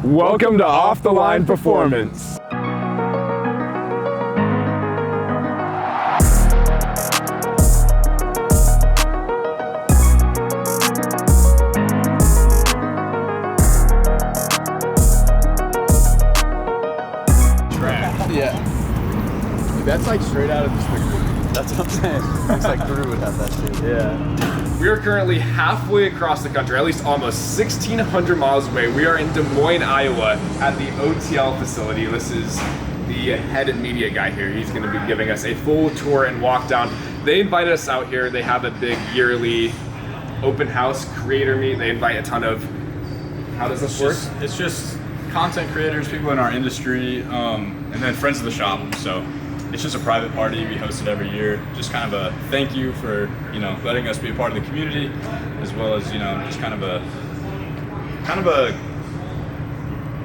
Welcome to Off the Line Performance. Yeah. That's like straight out of the sticker. That's what I'm saying. Looks like Drew would have that shit. Yeah. We are currently halfway across the country, at least almost 1,600 miles away. We are in Des Moines, Iowa at the OTL facility. This is the head media guy here. He's gonna be giving us a full tour and walk down. They invited us out here. They have a big yearly open house creator meet. They invite a ton of, how does this work? It's just content creators, people in our industry, and then friends of the shop. So it's just a private party we host it every year. Just kind of a thank you for, you know, letting us be a part of the community, as well as, you know, just kind of a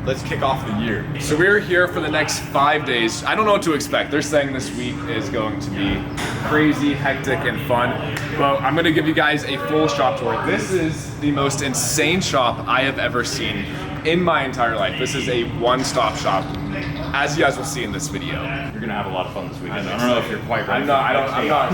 let's kick off the year. So we're here for the next 5 days. I don't know what to expect. They're saying this week is going to be crazy, hectic, and fun. But I'm gonna give you guys a full shop tour. This is the most insane shop I have ever seen in my entire life. This is a one-stop shop, as you guys will see in this video. You're gonna have a lot of fun this weekend. I don't know if you're quite ready. I'm not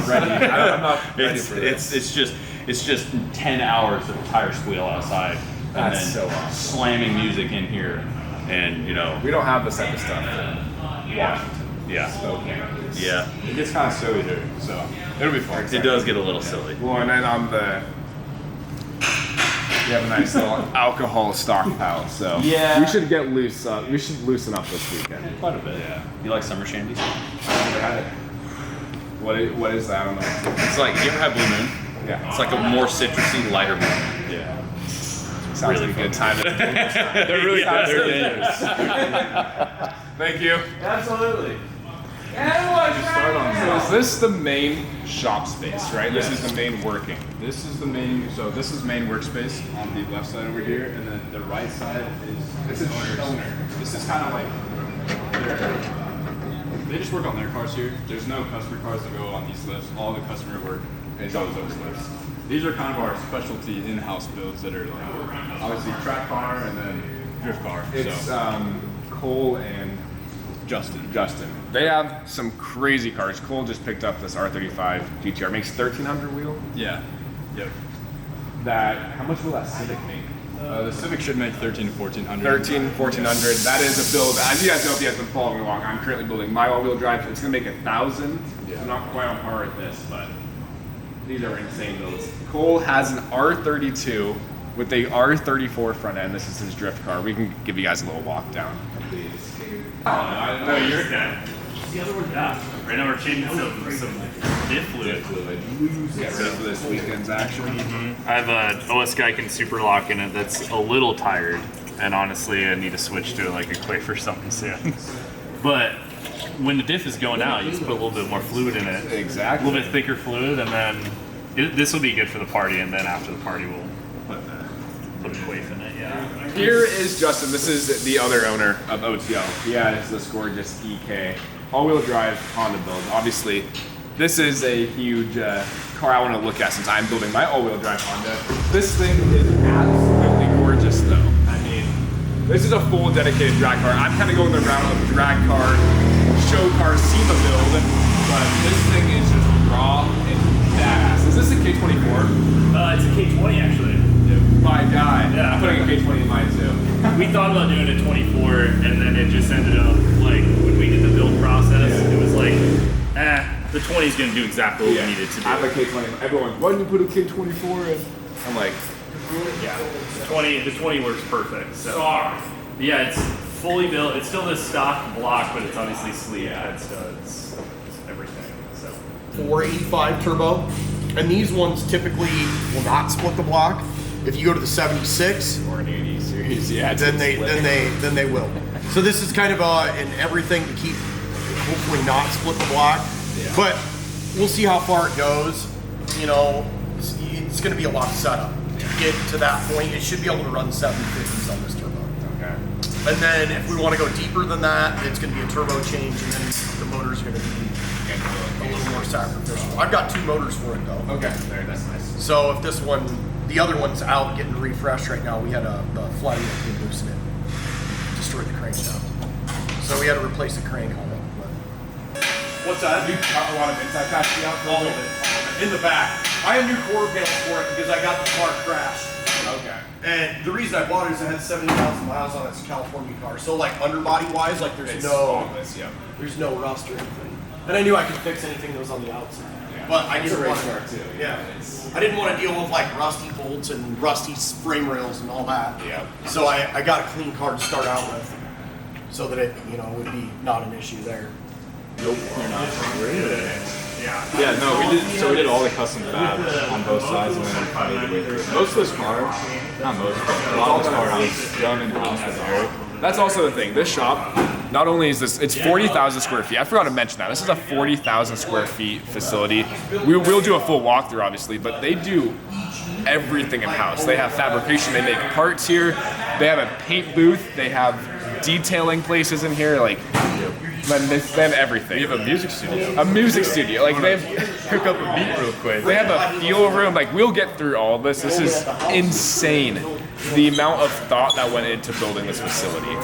ready. I'm not ready for this. It's just 10 hours of tire squeal outside, and That's then so awesome. slamming music in here, and you know. We don't have this type of stuff in Yeah. Washington. Yeah. Spokane. Yeah. It gets kind of silly here, so it'll be fun. It does get a little silly. Well, and then on the, we have a nice little alcohol stockpile, so Yeah. we should get loose. We should loosen up this weekend. Quite a bit. Yeah. You like summer shandies? What is that? I don't know. It's like, you ever had Blue Moon? Yeah, It's like a more citrusy, lighter moon. Yeah. sounds like a good time. They're really they're dangerous. Thank you. Absolutely. So is this the main shop space, right? This is the main working. This is the main. So this is main workspace on the left side over here, and then the right side is This is owners. owner. This is kind of like they just work on their cars here. There's no customer cars that go on these lifts. All the customer work is on those lifts. These are kind of our specialty in-house builds that are like obviously track car and then drift car. It's so Cole and Justin. They have some crazy cars. Cole just picked up this R35 GTR. Makes 1,300 wheel. Yeah. Yep. How much will that Civic make? The Civic should make 1,300 to 1,400. 1,400. That is a build. As you guys know, if you guys been following along, I'm currently building my all-wheel drive. It's gonna make 1,000. Yeah. I'm not quite on par with this, but these are insane builds. Cole has an R32 with a R34 front end. This is his drift car. We can give you guys a little walk down. No, you're okay. The other one down. Right now we're changing some diff fluid. Get ready for this weekend's action. I have an OS Geiken Super Lock in it that's a little tired, and honestly, I need to switch to like a Quafe or something soon. But when the diff is going out, you just put a little bit more fluid in it. Exactly. A little bit thicker fluid, and then this will be good for the party, and then after the party, we'll put a Quafe in it, yeah. Here is Justin. This is the other owner of OTL. He has this gorgeous EK all-wheel drive Honda build. Obviously, this is a huge car I want to look at since I'm building my all-wheel drive Honda. This thing is absolutely gorgeous, though. I mean, this is a full dedicated drag car. I'm kind of going the route of drag car, show car, SEMA build, but this thing is just raw and badass. Is this a K24? It's a K20 actually. My guy. Yeah. I'm putting a K20 in mine too. We thought about doing a 24, and then it just ended up like when we did the build process, it was like, the 20 is going to do exactly what we needed to do. I have a K20. Everyone, why didn't you put a K24 in? I'm like, Yeah, the 20 works perfect. So yeah, it's fully built. It's still the stock block, but it's obviously sleeved head studs, everything. So 485 turbo, and these ones typically will not split the block. If you go to the 76, or an 80 series, yeah. then they will. So this is kind of an everything to keep, hopefully not split the block. Yeah. But we'll see how far it goes. You know, it's going to be a lot of setup to get to that point. It should be able to run 750s on this turbo. Okay. And then if we want to go deeper than that, it's going to be a turbo change, and then the motor's going to be a little more sacrificial. I've got two motors for it though. Okay, there, that's nice. So if this one, the other one's out getting refreshed right now, we had a flooding that could loosen it. destroyed the crankshaft. So we had to replace the crank on it. But. What's that? You cut a lot of inside casting out for All of it. In the back. I have new quarter panels for it because I got the car crashed. Okay. And the reason I bought it is it had 70,000 miles on it. It's a California car. So like underbody wise, like there's there's no rust or anything. And I knew I could fix anything that was on the outside. Yeah. But I It's a didn't race want car too. Yeah. I didn't want to deal with like rusty bolts and rusty frame rails and all that. Yeah. So I got a clean car to start out with, so that it would be not an issue there. Nope, you're not. Yeah, no, we did all the custom fab on both sides and then we made the way through. Most of this car, not most, but a lot of this car is done in house with Eric. That's also the thing. This shop, not only is this, it's 40,000 square feet. I forgot to mention that. This is a 40,000 square feet facility. We'll do a full walkthrough, obviously, but they do everything in house. They have fabrication. They make parts here. They have a paint booth. They have detailing places in here. Like, they have everything. We have a music studio. A music studio. Like, they have, Cook up a beat real quick. they have a fuel room. Like, we'll get through all of this. This is insane. The amount of thought that went into building this facility.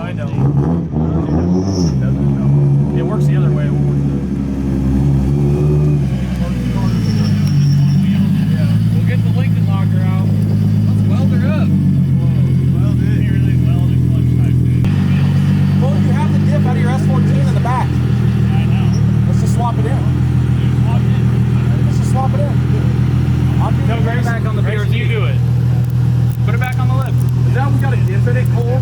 I know. It works the other way. It won't work We'll get the Lincoln locker out. Let's weld her up. Weld it. You really welded clutch type thing. Well, you have the dip out of your S14 in the back. I know. Let's just swap it in. Let's just swap it in. No, Gray's back on the BRZ. You do it. Put it back on the lip. Is that we got a dip in it, Cole?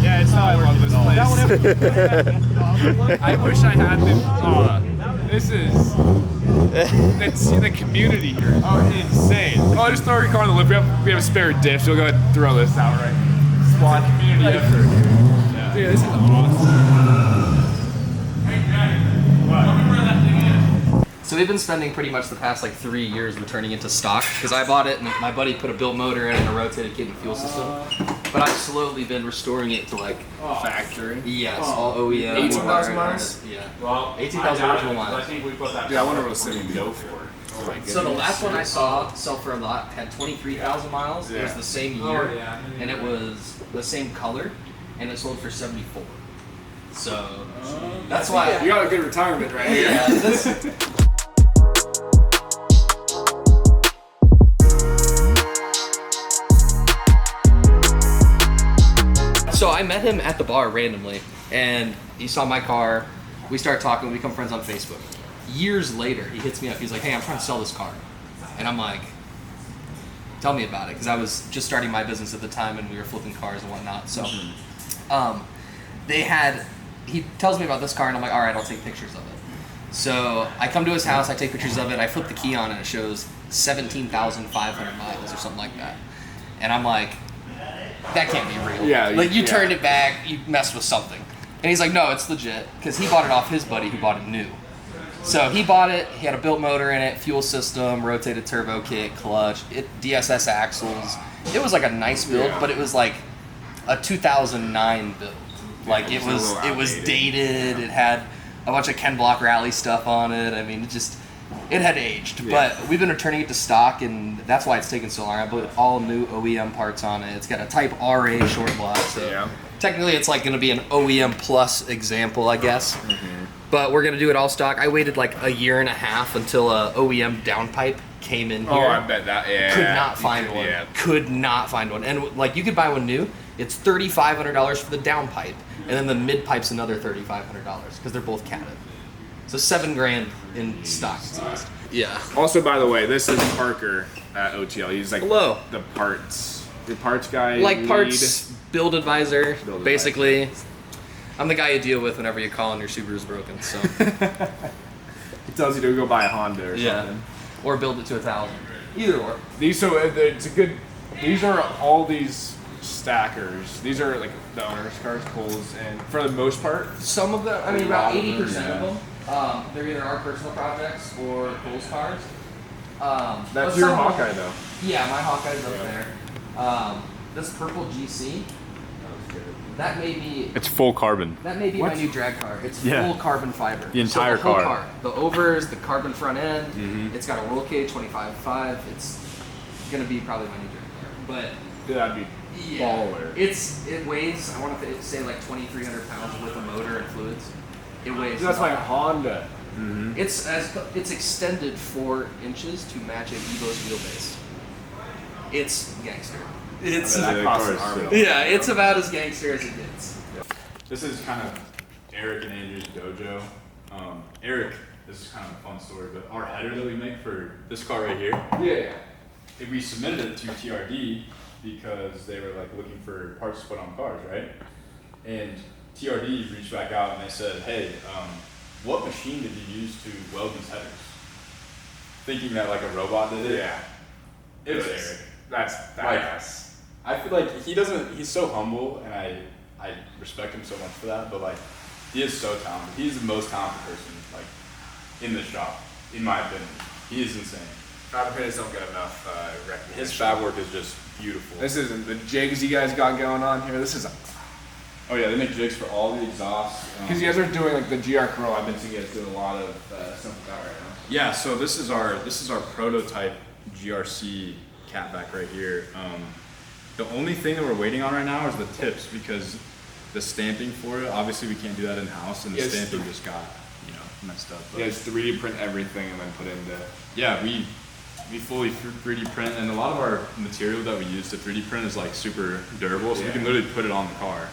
Yeah, it's not working this place. That one ever I wish I had the. This is. The community here. Oh, insane. Oh, just throw your car on the lip. We have a spare diff, so we'll go ahead and throw this out, right? Squad community effort. Yeah. Dude, this is awesome. So we've been spending pretty much the past like 3 years returning it to stock because I bought it and my buddy put a built motor in and a rotated kit and fuel system. But I've slowly been restoring it to like Factory. yes, all OEM. 18,000 miles? Yeah. Well, 18,000 original miles. Dude, I wonder what it's going to go for. Oh my So the last one I saw sell for a lot had 23,000 miles. It was Yeah. the same year, and it was the same color, and it sold for 74. So that's why. You got a good retirement right here. Yeah, this, So I met him at the bar randomly, and he saw my car. We started talking. We become friends on Facebook. Years later, he hits me up. He's like, "Hey, I'm trying to sell this car," and I'm like, "Tell me about it," because I was just starting my business at the time, and we were flipping cars and whatnot. So, they had. He tells me about this car, and I'm like, "All right, I'll take pictures of it." So I come to his house. I take pictures of it. I flip the key on, and it shows 17,500 miles or something like that. And I'm like, that can't be real. Yeah, Like, you yeah. turned it back, you messed with something. And he's like, no, it's legit. Because he bought it off his buddy who bought it new. So he bought it, he had a built motor in it, fuel system, rotated turbo kit, clutch, DSS axles. It was like a nice build, but it was like a 2009 build. Like, it was dated, it had a bunch of Ken Block rally stuff on it. I mean, it had aged, but we've been returning it to stock, and that's why it's taken so long. I put all new OEM parts on it. It's got a Type RA short block, so technically it's like going to be an OEM plus example, I guess. But we're going to do it all stock. I waited like a year and a half until a OEM downpipe came in here. Oh, I bet that, yeah. Could not find one. Yeah. Could not find one. And like, you could buy one new. It's $3,500 for the downpipe, and then the mid pipe's another $3,500 because they're both catted. So $7,000 in stock. Yeah. Also, by the way, this is Parker at OTL. He's like Hello. the parts guy. Like lead. parts build advisor, Build basically. I'm the guy you deal with whenever you call and your Subaru's broken. So He tells you to go buy a Honda or something. or build it to 1,000. Either or. These it's a good. These are all these stackers. These are like the owner's cars, Cole's, and for the most part, Some of them, I mean, about 80% yeah. of them, they're either our personal projects or Cole's cars. that's but your some of them- Hawkeye though. Yeah, my Hawkeye's up there. This purple GC, that may be It's full carbon. my new drag car. It's Yeah. full carbon fiber. The entire so the whole car. The overs, the carbon front end. It's got a roll cage 25.5. It's gonna be probably my new drag car. But That'd be baller. it weighs, I want to say like 2,300 pounds with a motor and fluids. It weighs. That's my nothing. Honda. It's extended 4 inches to match a Evo's wheelbase. It's gangster. It's That costs an arm. yeah, it's about as gangster as it gets. This is kind of Eric and Andrew's dojo. Eric, this is kind of a fun story, but our header that we make for this car right here, Yeah. we submitted it to TRD because they were like looking for parts to put on cars, right? And TRD reached back out and they said, hey, what machine did you use to weld these headers? Thinking that like a robot did it. Yeah. It was Eric. That's badass. I feel like he's so humble and I respect him so much for that, but like he is so talented. He's the most talented person like in the shop, in my opinion. He is insane. Fabricators don't get enough recognition. His fab work is just beautiful. This isn't the jigs you guys got going on here. This is Oh yeah, they make jigs for all the exhausts. because you guys are doing like the GR Curl. I've been seeing you guys doing a lot of stuff with that right now. Yeah, so this is our prototype GRC catback right here. The only thing that we're waiting on right now is the tips because the stamping for it, obviously we can't do that in house, and the Yes. stamping just got messed up. But Yeah, it's 3D print everything and then put into. yeah, we fully 3D print, and a lot of our material that we use to 3D print is like super durable, so we can literally put it on the car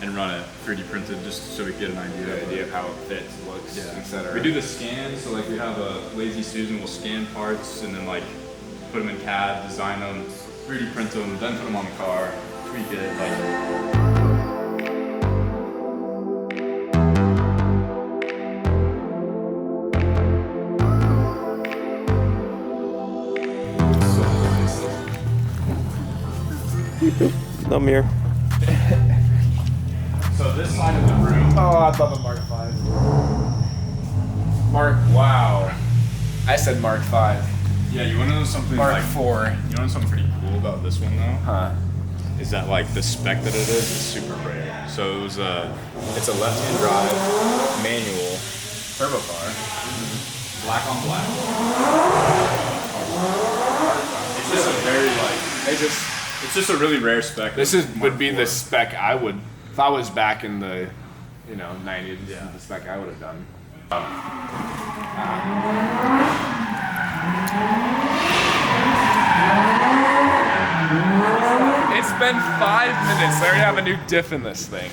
and run it 3D printed just so we get an idea of how it fits, looks, etc. We do the scans, so like we have a Lazy Susan will scan parts and then like put them in CAD, design them, 3D print them, then put them on the car, tweak it, like. I'm here. So this side of the room. Oh, I thought the Mark 5. Mark, wow. I said Mark 5. Yeah, you want to know something Mark like 4. You want to know something pretty cool about this one though? Huh. Is that like the spec that it is super rare. So it was it's a left-hand drive manual turbo car, black on black. It's just a very it's just a really rare spec. This of would Mark be the IV. spec I would, if I was back in the, 90s, this is the spec I would have done. It's been 5 minutes. They already have a new diff in this thing.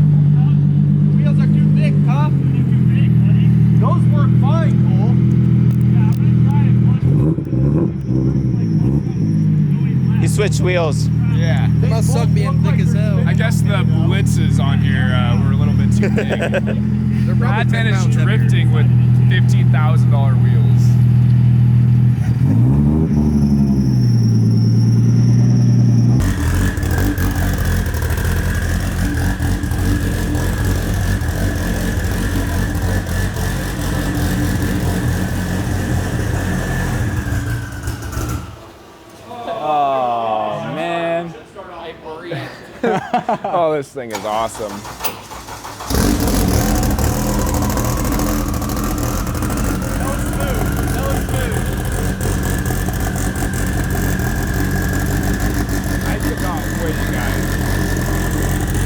Wheels are too thick, huh? Those work fine, Cole. He switched wheels. Yeah. Must suck being thick as hell. I guess the blitzes on here were a little bit too big. They're probably Advent 10 is pounds heavier. drifting with $15,000 wheels. Oh man. Oh, this thing is awesome. I cannot wait, you guys.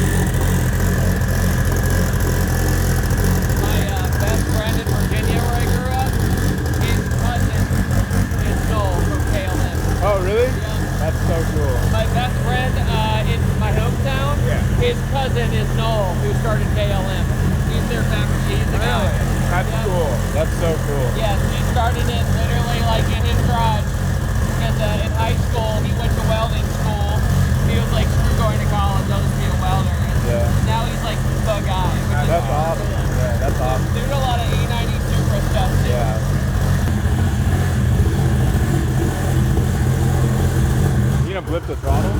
That's so cool. Yes, he started it literally like in his garage. Because in high school, he went to welding school. He was like, screw going to college, I'll just be a welder. And Yeah. now he's like the guy. Which is That's awesome. Yeah, that's awesome. Doing a lot of A90 Supra stuff too. Yeah. You gonna blip the throttle?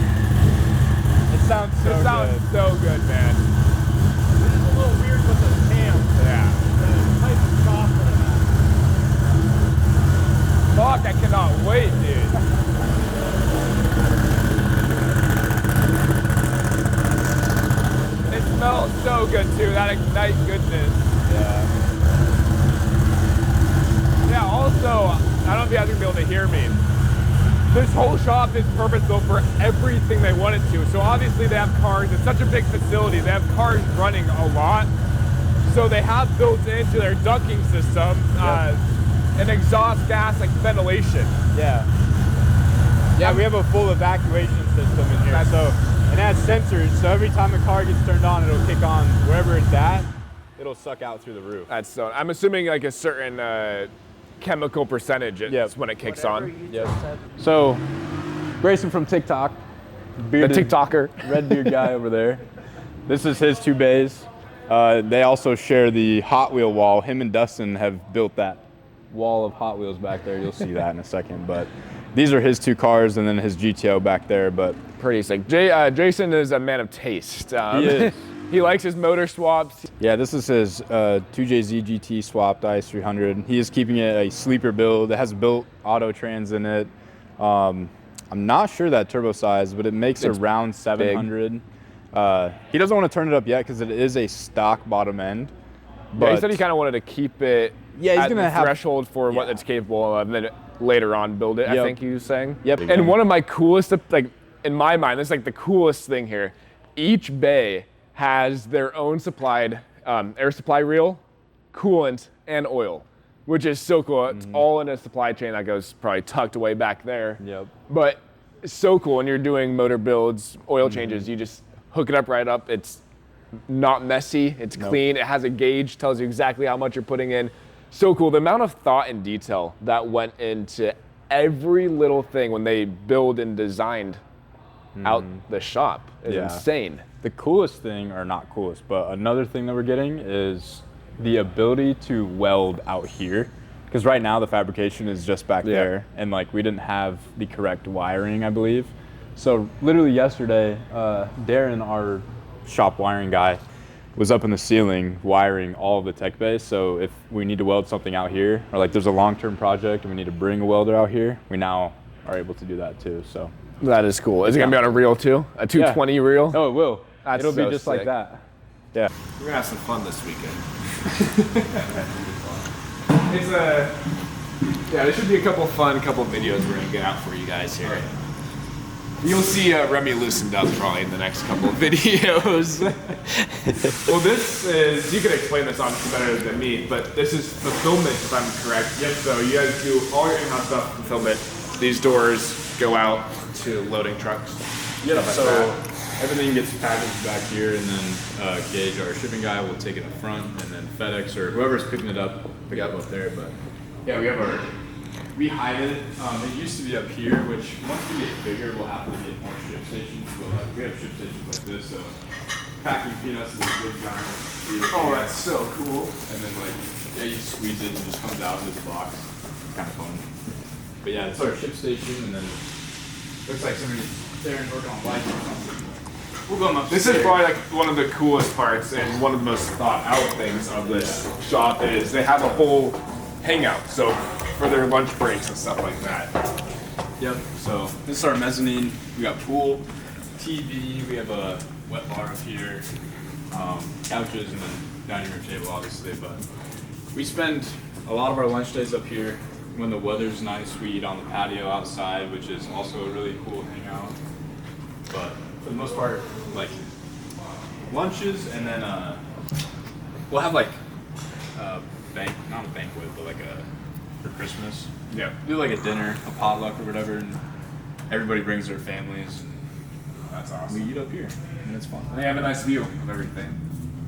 It sounds so It sounds good. so good, man. This is a little weird with the cams. Yeah. The type of shock that it has. Fuck, I cannot wait, dude. It smells so good too, that Ignite goodness. Yeah. Yeah, also, I don't know if you guys are gonna be able to hear me. This whole shop is purpose-built for everything they wanted to. So obviously they have cars, it's such a big facility, they have cars running a lot. So they have built into their ducting system an exhaust gas like ventilation. Yeah. Yeah, we have a full evacuation system in here. So, and it has sensors, so every time a car gets turned on, it'll kick on wherever it's at, it'll suck out through the roof. That's so, I'm assuming like a certain chemical percentage is when it kicks on. Yep. So, Grayson from TikTok, The TikToker. red beard guy over there. This is his 2 bays. They also share the Hot Wheel wall. Him and Dustin have built that wall of Hot Wheels back there. You'll see that in a second. But these are his 2 cars and then his GTO back there. But Pretty sick. Jason is a man of taste. he is. He likes his motor swaps. Yeah, this is his 2JZ GT swapped IS300. He is keeping it a sleeper build. It has built auto trans in it. I'm not sure that turbo size, but it makes around 700. He doesn't want to turn it up yet because it is a stock bottom end. But Yeah, he said he kind of wanted to keep it Yeah, he's at gonna the have- threshold for what Yeah. it's capable of, and then later on build it, I Yep. think he was saying. Yep. And one of my coolest, like in my mind, this is like the coolest thing here. Each bay has their own supplied air supply reel, coolant, and oil, which is so cool. It's all in a supply chain that goes probably tucked away back there. Yep. But it's so cool when you're doing motor builds, oil changes, you just hook it up right up. It's not messy, it's clean, it has a gauge, tells you exactly how much you're putting in. So cool. The amount of thought and detail that went into every little thing when they build and designed out the shop is Yeah. insane. The coolest thing, or not coolest, but another thing that we're getting is the ability to weld out here. Because right now the fabrication is just back there, and like we didn't have the correct wiring, I believe. So literally yesterday, Darren, our shop wiring guy, was up in the ceiling wiring all of the tech bays. So if we need to weld something out here, or like there's a long-term project and we need to bring a welder out here, we now are able to do that too. So That is cool. Is it gonna be on a reel too? A 220 reel? oh, it will. That's It'll be so just sick. like that. Yeah. We're gonna have some fun this weekend. Yeah, there should be a couple videos we're gonna get out for you guys here. You'll see Remy loosened up probably in the next couple of videos. Well, this is, you can explain this obviously better than me, but this is fulfillment if I'm correct. Yep. So you guys do all your in-house stuff, fulfillment. These doors go out to loading trucks. Yeah, Stuff like so that. everything gets packaged back here, and then Gage, our shipping guy, will take it up front, and then FedEx or whoever's picking it up, pick it up there. But yeah, we hide it. It used to be up here, which once we get bigger, we'll have to get more ship stations. We have ship stations like this, so packing peanuts is a big giant. Oh, that's so cool. And then like, yeah, you squeeze it and it just comes out of this box. Kind of fun. But yeah, it's our ship station, and then looks like somebody's there and working on lights or something. We'll go up. This is probably like one of the coolest parts and one of the most thought out things of this shop is they have a whole hangout. So for their lunch breaks and stuff like that. Yep. So this is our mezzanine. We got pool, TV. We have a wet bar up here, couches, and then dining room table, obviously. But we spend a lot of our lunch days up here. When the weather's nice, we eat on the patio outside, which is also a really cool hangout. But for the most part, like lunches, and then we'll have like not a banquet, but like for Christmas, Yeah. Do like a dinner, a potluck or whatever, and everybody brings their families. That's We awesome. eat up here, and it's fun. They have a nice view of everything.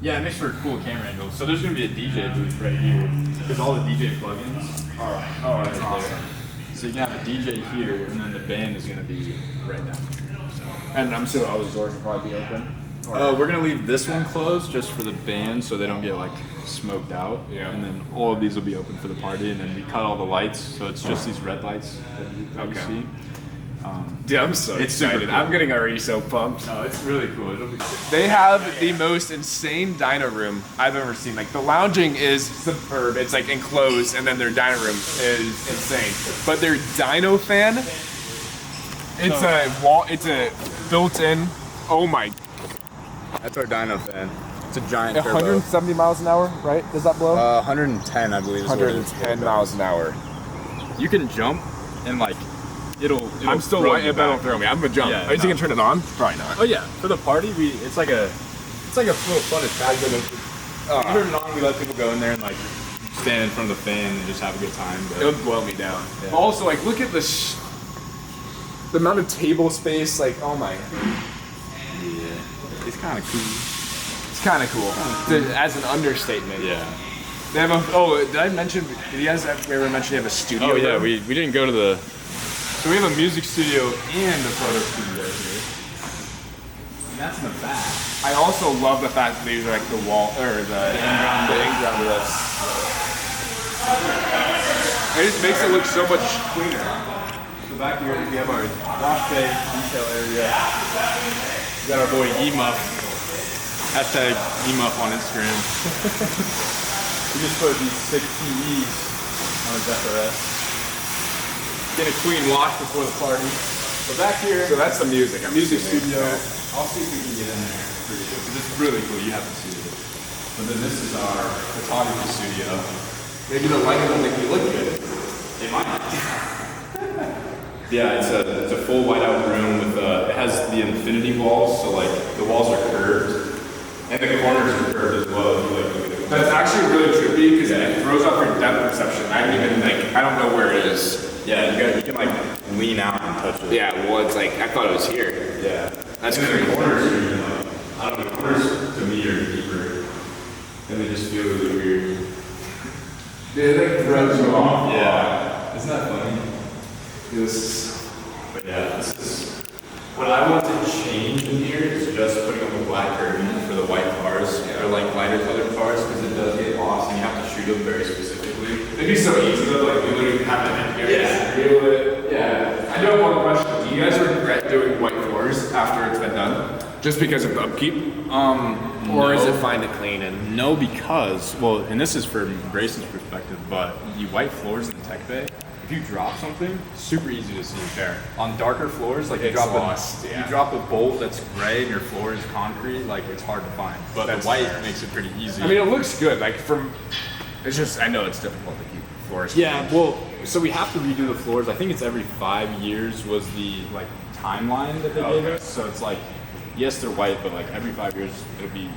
Yeah, it makes for a cool camera angle. So there's gonna be a DJ booth right here, because all the DJ plugins are Oh, that's right awesome. there. So you can have a DJ here, and then the band is gonna be right down here. And I'm sure all those doors will probably be open. We're gonna leave this one closed just for the band, so they don't get like smoked out. Yeah. And then all of these will be open for the party, and then we cut all the lights, so it's just these red lights that you Okay. see. Dude, I'm so It's super excited. cool. I'm getting already so pumped. No, it's really cool. It'll be They have the most insane dyno room I've ever seen. Like the lounging is superb. It's like enclosed, and then their dyno room is insane. But their dyno fan, it's a wall. It's a built-in. Oh my! That's our dyno fan. It's a giant 170 miles an hour, right? Does that blow? 110, I believe. 110 miles an hour. You can jump and like it'll I'm still throw white. you It better back. throw me. I'm gonna jump. Yeah, Are you no. gonna turn it on? Probably not. Oh yeah, for the party it's like a little fun attraction. We turn it on, we let people go in there and like stand in front of the fan and just have a good time. But It'll blow me down. Yeah. But also, like, look at the amount of table space. Like, oh my, yeah, it's kind of cool. it's kind of cool. As an understatement. Yeah. They have a. Oh, did I mention? Did you guys ever mention they have a studio? Oh yeah, room? we didn't go to the. So we have a music studio and a photo studio here. And that's in the back. I also love the fact that these are like the wall or the in-ground of this. It just makes it look so much cleaner. So back here we have our wash bay detail area. We got our boy Emuff. Hashtag Emuff on Instagram. We just put these 6 TVs on his FRS. Get a clean wash before the party. But back here, So that's the music. I'm music assuming. studio. I'll see if we can get in there for you. Because it's really cool. You haven't seen it. But then this is our photography studio. Maybe the lighting will make me look good. It might. Yeah, it's a full whiteout room with it has the infinity walls, so like the walls are curved, and the corners are curved as well. If you like look at it. That's actually really trippy because it throws off your depth perception. I don't even like. I don't know where it is. Yeah, you can like lean out and touch it. Yeah, well, it's like I thought it was here. Yeah. That's And then crazy. the corners are even like, I don't know, the corners to me are deeper, and they just feel really weird. It like throws you off. Yeah. Isn't that funny? But yeah, this is what I want to change in here is just putting up a black curtain for the white cars or like lighter colored cars because it does get lost and you have to shoot them very specifically. It'd be so easy though, like we literally have them in here. Yeah. Reel it. Yeah. I do have one question. Do you guys regret doing white floors after it's been done? Just because of upkeep? Or is it fine to clean and No, because well, and this is from Grayson's perspective, but you white floors in the tech bay. If you drop something, super easy to see. Fair. On darker floors, like you It's drop lost, yeah. you drop a bolt that's gray and your floor is concrete, like it's hard to find. But That's the white fair. makes it pretty easy. I mean, it looks good. Like from, it's just I know it's difficult to keep floors. yeah, well, so we have to redo the floors. I think it's every 5 years was the like timeline that they gave us. So it's like, yes, they're white, but like every 5 years it'll be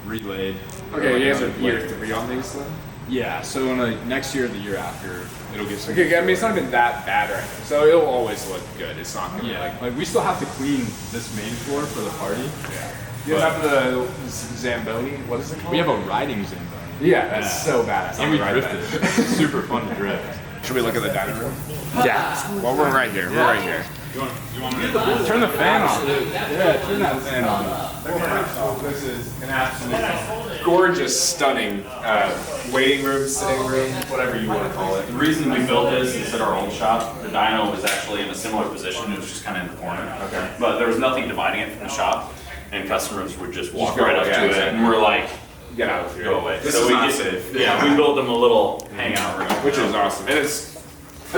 relayed. Okay, you guys are Like, year 3 on these then? Yeah, so in like next year or the year after, it'll get some. Okay, I mean it's not even that bad right now, so it'll always look good. It's not gonna Yeah, like we still have to clean this main floor for the party. You have the Zamboni. What is it called? We have a riding Zamboni. Yeah, that's so badass. And we I'm gonna ride drifted. that. It's super fun to drift. Should we look at the dining room? Yeah. Well, we're right here. We're right here. You want me to turn the fan on? Yeah, turn that fan on. This is an absolutely gorgeous, stunning waiting room, sitting room, whatever you want to call it. The reason we built this is at our old shop, the dyno was actually in a similar position, it was just kind of in the corner. Okay. But there was nothing dividing it from the shop, and customers would just walk go, right up yeah, to it, exactly. and we're like, Get out of here. go away. This So is we not just- safe. Yeah, we built them a little hangout room. Which is awesome. And it's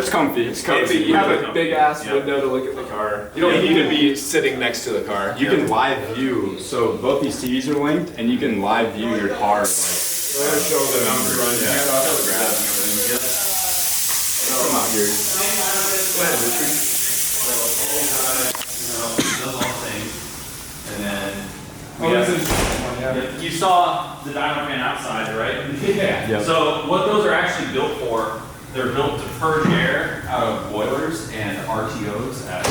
comfy. It's comfy. You have really a comfy. big ass Yep. window to look at the car. You don't Yeah. need to be sitting next to the car. You can live view, so both these TVs are linked, and you can live view your car. Like, show the numbers. come out here. Those all things. And then Oh, this is you saw the dyno fan outside, right? yeah. Yep. So what those are actually built for They're built to purge air out of boilers and RTOs at.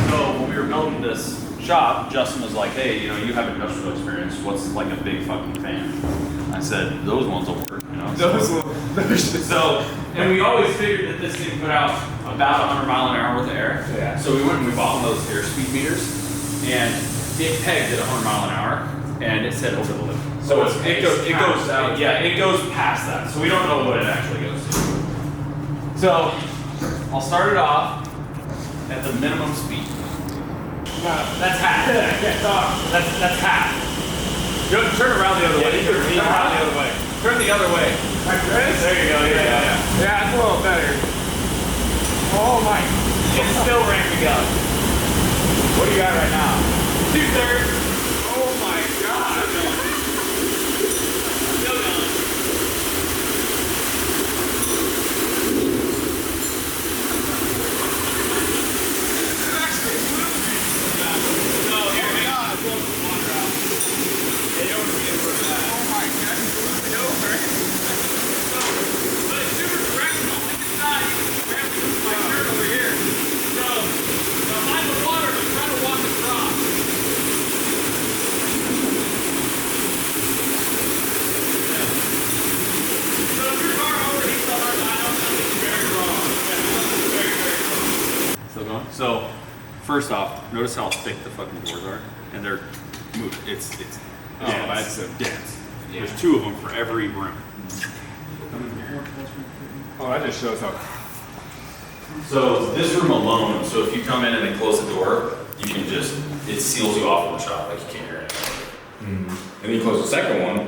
So when we were building this shop, Justin was like, "Hey, you have industrial experience. What's like a big fucking fan?" I said, "Those ones will work." So, and we always figured that this thing put out about 100 mile an hour worth of air. Yeah. So we went and we bought one of those airspeed meters, and it pegged at 100 mile an hour, and it said over the limit. So it goes out. Yeah, it goes past that. So we don't know what it actually goes to. So I'll start it off at the minimum speed. That's half. That's half. Turn around the other way. Turn around the other way. Turn the other way. Like this? There you go. Yeah. Yeah, it's a little better. Oh my. It's still ramping up. What do you got right now? 2/3. Oh my god. Still going. So, first off, notice how thick the fucking doors are, and they're moved. It's dense. that's dense. There's 2 of them for every room. Oh, that just shows how. So this room alone, so if you come in and they close the door, you can just, it seals you off from the shop, like you can't hear it. And then you close the second one,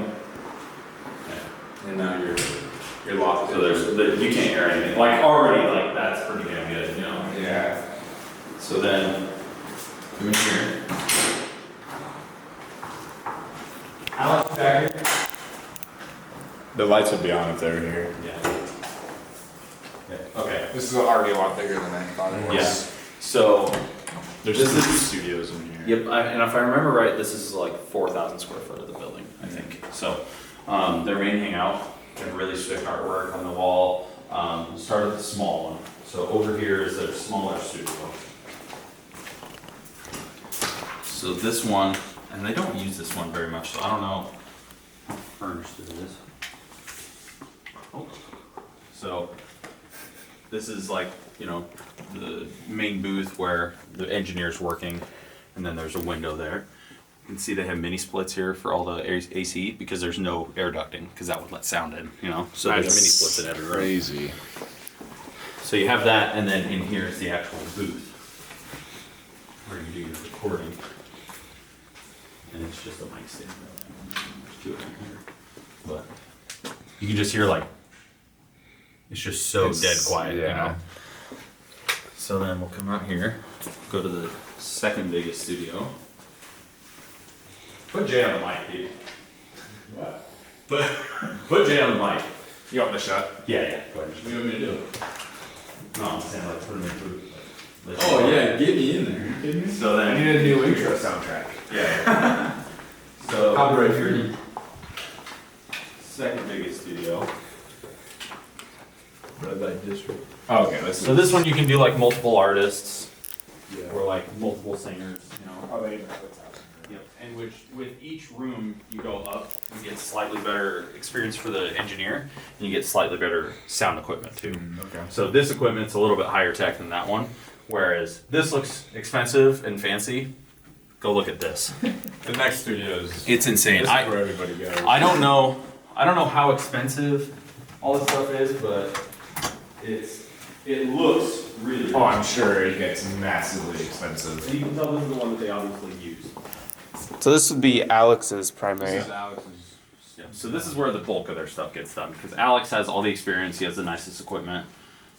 and now you're locked. So you can't hear anything. Like already, like that's pretty damn good, Yeah. So then, come in here. Alex, back here. The lights would be on if they were here. Yeah. Okay. This is already a lot bigger than I thought it was. Yeah. So There's this just is studios in here. Yep, and if I remember right, this is like 4,000 square foot of the building, I think. So their main hangout, they have really sick artwork on the wall. Start with the small one. So over here is their smaller studio. So this one, and they don't use this one very much, so I don't know how furnished it is. Oh. So this is like, the main booth where the engineer's working, and then there's a window there. You can see they have mini splits here for all the AC because there's no air ducting because that would let sound in, So there's mini splits in every room. Crazy. So you have that, and then in here is the actual booth where you do your recording. And it's just a mic stand. There's 2 of them here. But you can just hear it's just so dead quiet, yeah. So then we'll come out here, go to the second biggest studio. Put Jay on the mic, dude. What? Put Jay on the mic. You want the shot? Yeah. Go ahead. What do you want me to do? No, I'm saying put him in the booth. Oh yeah, get me in there. So I then, need a new intro soundtrack. yeah. So Copyright free. second biggest studio. Red light district. Oh, okay, So this one you can do like multiple artists or like multiple singers, Oh, they Yep. And with each room you go up, you get slightly better experience for the engineer, and you get slightly better sound equipment too. okay. So this equipment's a little bit higher tech than that one, whereas this looks expensive and fancy. Go look at this. The next studio is. It's insane. This is where everybody goes. I don't know how expensive all this stuff is, but it looks really. Oh, I'm sure it gets massively expensive. So you can tell this is the one that they obviously use. So this would be Alex's primary. This is Alex's. Yeah. So this is where the bulk of their stuff gets done because Alex has all the experience. He has the nicest equipment.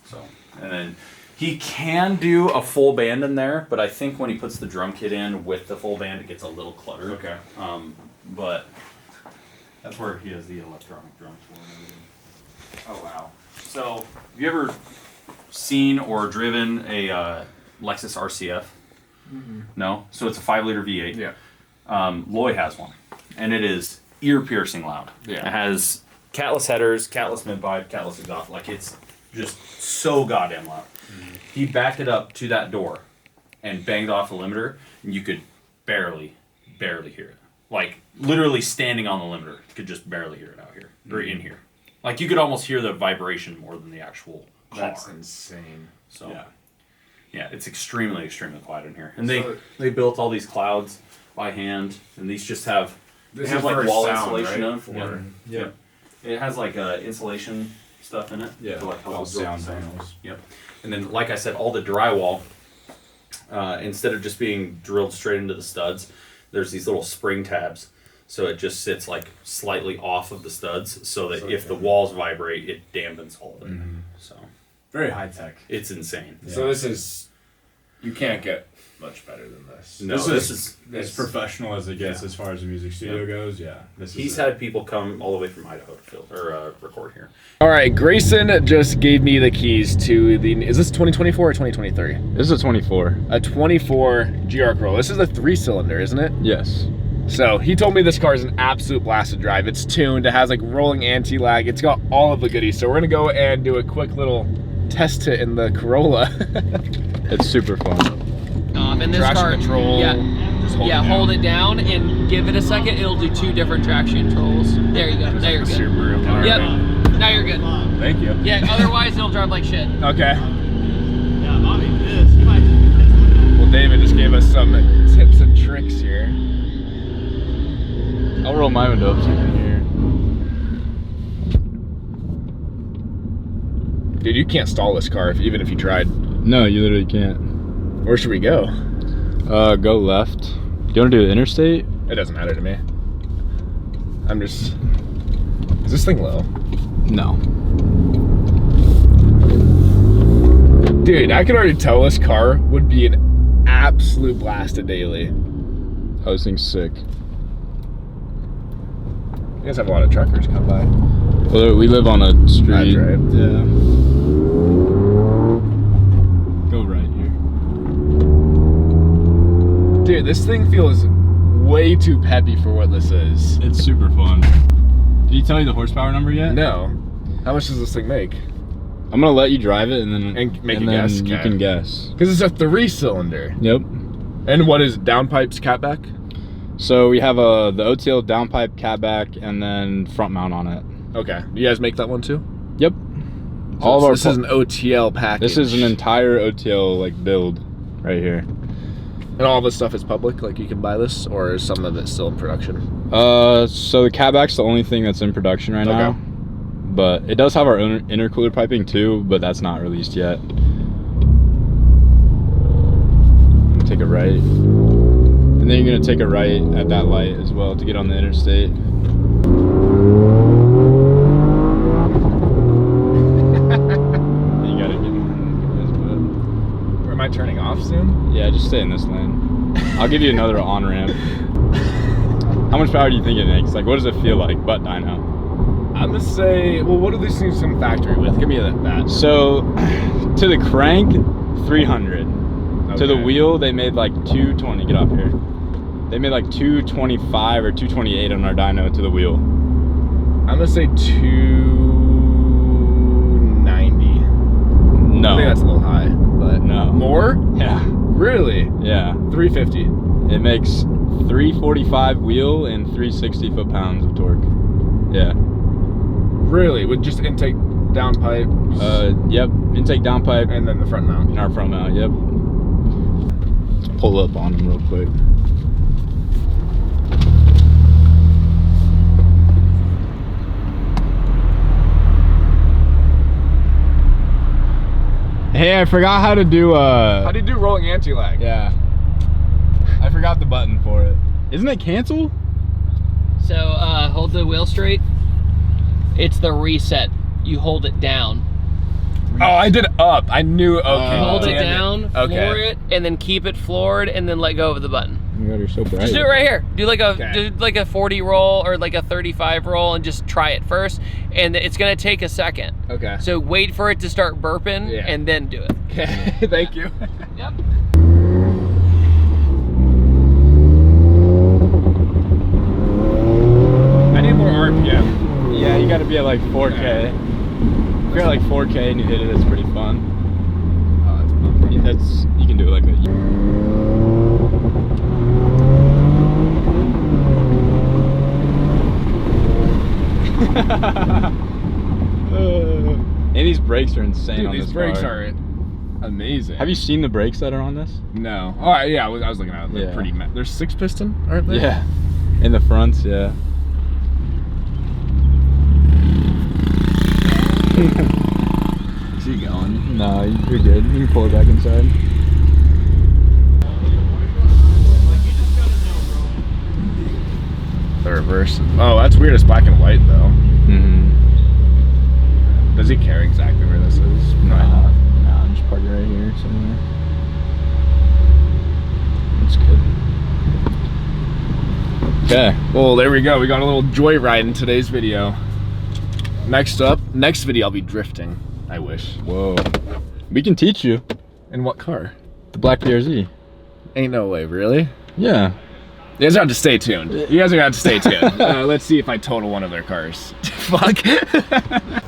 So and then he can do a full band in there, but I think when he puts the drum kit in with the full band, it gets a little cluttered. Okay. But that's where he has the electronic drums for and everything. Oh wow. So have you ever seen or driven a Lexus RCF? No? So it's a 5-liter V8. Yeah. Loy has one, and it is ear-piercing loud. Yeah. It has catless headers, catless mid-pipe, catless exhaust. Like, it's just so goddamn loud. He backed it up to that door and banged off the limiter, and you could barely hear it. Like, literally standing on the limiter, you could just barely hear it out here, or in here. Like, you could almost hear the vibration more than the actual car. That's insane. So, yeah, it's extremely, extremely quiet in here. And they built all these clouds by hand, and these just have like wall insulation right? Yeah. It has like insulation stuff in it. Yeah. To like help all absorb sound sound. panels. Yep. And then, like I said, all the drywall, instead of just being drilled straight into the studs, there's these little spring tabs. So it just sits like slightly off of the studs, so that if the walls vibrate, it dampens all of it. So Very high tech. it's insane. So this is, you can't get much better than this. No, this is as professional as it gets as far as a music studio goes. Yeah, He's had people come all the way from Idaho to film or record here. All right, Grayson just gave me the keys to the, is this 2024 or 2023? This is a 24. A 24 GR Corolla. This is a 3-cylinder, isn't it? Yes. So he told me this car is an absolute blast to drive. It's tuned, it has like rolling anti-lag, it's got all of the goodies. So we're gonna go and do a quick little test hit in the Corolla. It's super fun. And this Traction car, control, yeah, hold it hold it down and give it a second. It'll do 2 different traction controls. There you go. Now you're good. Yep. Now you're good. Thank you. Yeah. Otherwise, it'll drive like shit. Okay. Well, David just gave us some tips and tricks here. I'll roll my window up so you can hear. Dude, you can't stall this car even if you tried. No, you literally can't. Where should we go? Go left. Do you want to do the interstate? It doesn't matter to me. I'm just... Is this thing low? No. Dude, I can already tell this car would be an absolute blast to daily. Oh, this thing's sick. You guys have a lot of truckers come by. Well, we live on a street. That's right. Yeah. Go right here. Dude, this thing feels way too peppy for what this is. It's super fun. Did he tell you the horsepower number yet? No. How much does this thing make? I'm gonna let you drive it and then Make a guess. You Okay. can guess. Because it's a 3-cylinder. Yep. And what is downpipes, catback? So we have the OTL downpipe catback and then front mount on it. Okay. You guys make that one too? Yep. So All of our this is an OTL package. This is an entire OTL like build right here. And all this stuff is public, like you can buy this, or is some of it still in production? So the catback's the only thing that's in production right now. But it does have our own intercooler piping too, but that's not released yet. Take a right. And then you're gonna take a right at that light as well to get on the interstate. You gotta get Or am I turning off soon? Yeah, just stay in this lane. I'll give you another on ramp. How much power do you think it makes? Like, what does it feel like, butt dyno? I'm gonna say, well, what do these things come factory with? Give me that. So, to the crank, 300. Okay. To the wheel, they made like 220. Get off here. They made like 225 or 228 on our dyno to the wheel. I'm gonna say 290. No. I think that's a little high, but no. More? Yeah. Really? Yeah. 350. It makes 345 wheel and 360 foot-pounds of torque. Yeah. Really? With just intake downpipe? Yep. Intake downpipe. And then the front mount. And our front mount, yep. Let's pull up on them real quick. Hey, I forgot how to do How do you do rolling anti-lag? Yeah. I forgot the button for it. Isn't it cancel? So hold the wheel straight. It's the reset. You hold it down. Oh, I did up. I knew. Okay. Hold it down, Okay. floor it, and then keep it floored, and then let go of the button. Oh my God, you're so bright. Just do it right here. Do like a 40 roll or like a 35 roll, and just try it first. And it's gonna take a second. Okay. So wait for it to start burping, and then do it. Okay. Thank you. Yep. I need more RPM. Yeah, you got to be at like 4K. If you're at like 4K and you hit it, it's pretty fun. Oh, that's bumpy. That's you can do it like a. And these brakes are insane. Dude, on these this brakes car. are amazing. Have you seen the brakes that are on this? No. Oh, yeah, I was looking at it. They're Yeah. pretty. They're 6-piston, aren't they? Yeah. In the fronts, yeah. Is he going? No, you're good. You can pull it back inside. The reverse. Oh, that's weird. It's black and white though. Mm-hmm. Does he care exactly where this is? No, just park it right here somewhere. That's good. Okay. Well, there we go. We got a little joyride in today's video. Next video I'll be drifting. I wish. Whoa. We can teach you. In what car? The black BRZ. Ain't no way, really? Yeah. You guys have to stay tuned. You guys are gonna have to stay tuned. Let's see if I total one of their cars. Fuck.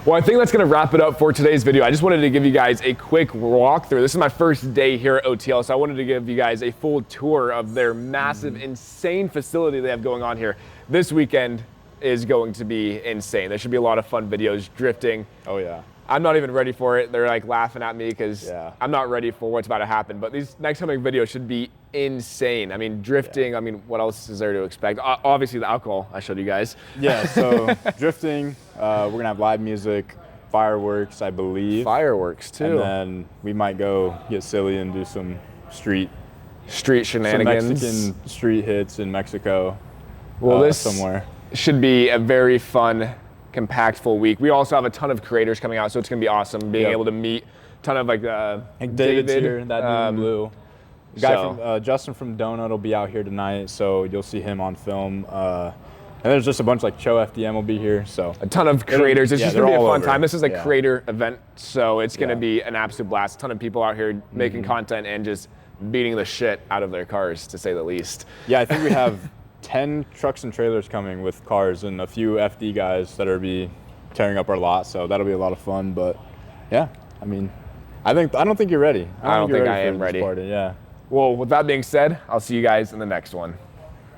Well, I think that's gonna wrap it up for today's video. I just wanted to give you guys a quick walkthrough. This is my first day here at OTL, so I wanted to give you guys a full tour of their massive, insane facility they have going on here. This weekend is going to be insane. There should be a lot of fun videos, drifting. Oh yeah. I'm not even ready for it. They're like laughing at me because Yeah. I'm not ready for what's about to happen. But these next coming videos should be insane. I mean, drifting, Yeah. I mean, what else is there to expect? Obviously the alcohol I showed you guys. Yeah, so drifting, we're gonna have live music, fireworks, I believe. Fireworks too. And then we might go get silly and do some street shenanigans. Some Mexican street hits in Mexico. Well, this somewhere. should be a very fun, compactful week. We also have a ton of creators coming out, so it's gonna be awesome being Yep. able to meet a ton of like David's here, that dude in blue. The guy so- from Justin from Donut will be out here tonight, so you'll see him on film. And there's just a bunch like Cho FDM will be here, so a ton of creators. It's yeah, just gonna be a they're all fun over. time. This is a Yeah. creator event, so it's gonna Yeah. be an absolute blast. A ton of people out here making content and just beating the shit out of their cars, to say the least. Yeah, I think we have 10 trucks and trailers coming with cars and a few FD guys that are be tearing up our lot, so that'll be a lot of fun. But yeah, I mean, I don't think you're ready. I don't think I for am this ready. Party. Yeah. Well, with that being said, I'll see you guys in the next one.